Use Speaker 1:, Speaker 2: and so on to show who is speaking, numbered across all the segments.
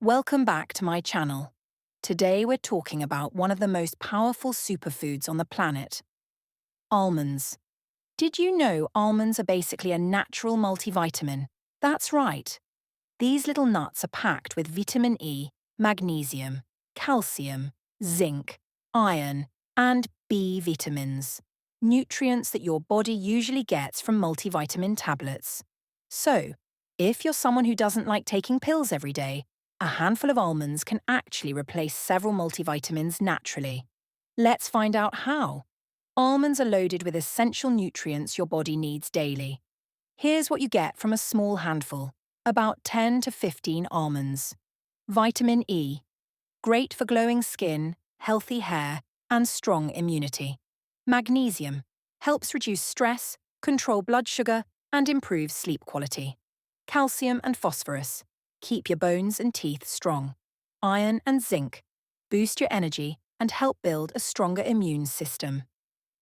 Speaker 1: Welcome back to my channel. Today we're talking about one of the most powerful superfoods on the planet, almonds. Did you know almonds are basically a natural multivitamin? That's right. These little nuts are packed with vitamin E, magnesium, calcium, zinc, iron, and B vitamins, nutrients that your body usually gets from multivitamin tablets. So, if you're someone who doesn't like taking pills every day, a handful of almonds can actually replace several multivitamins naturally. Let's find out how. Almonds are loaded with essential nutrients your body needs daily. Here's what you get from a small handful, about 10 to 15 almonds. Vitamin E, great for glowing skin, healthy hair, and strong immunity. Magnesium, helps reduce stress, control blood sugar, and improve sleep quality. Calcium and phosphorus, keep your bones and teeth strong. Iron and zinc, boost your energy and help build a stronger immune system.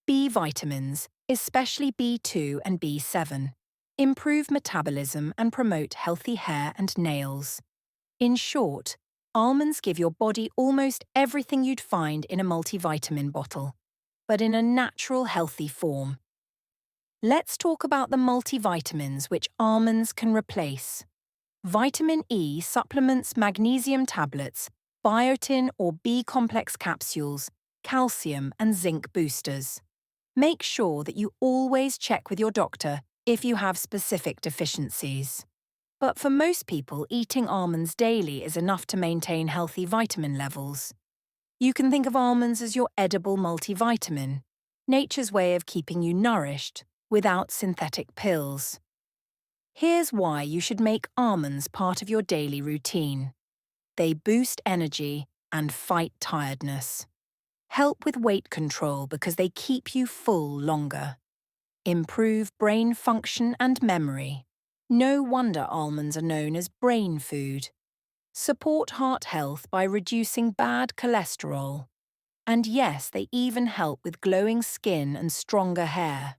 Speaker 1: B vitamins, especially B2 and B7, improve metabolism and promote healthy hair and nails. In short, almonds give your body almost everything you'd find in a multivitamin bottle, but in a natural, healthy form. Let's talk about the multivitamins which almonds can replace. Vitamin E supplements magnesium tablets, biotin or B-complex capsules, calcium and zinc boosters. Make sure that you always check with your doctor if you have specific deficiencies. But for most people, eating almonds daily is enough to maintain healthy vitamin levels. You can think of almonds as your edible multivitamin, nature's way of keeping you nourished without synthetic pills. Here's why you should make almonds part of your daily routine. They boost energy and fight tiredness. Help with weight control because they keep you full longer. Improve brain function and memory. No wonder almonds are known as brain food. Support heart health by reducing bad cholesterol. And yes, they even help with glowing skin and stronger hair.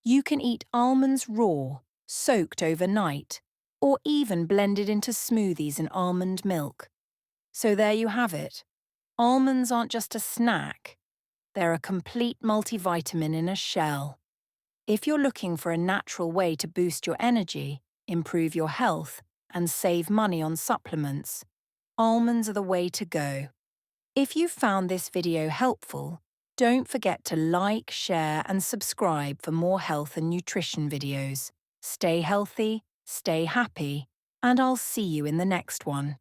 Speaker 1: You can eat almonds raw, soaked overnight, or even blended into smoothies in almond milk. So there you have it. Almonds aren't just a snack. They're a complete multivitamin in a shell. If you're looking for a natural way to boost your energy, improve your health, and save money on supplements, almonds are the way to go. If you found this video helpful, don't forget to like, share, and subscribe for more health and nutrition videos. Stay healthy, stay happy, and I'll see you in the next one.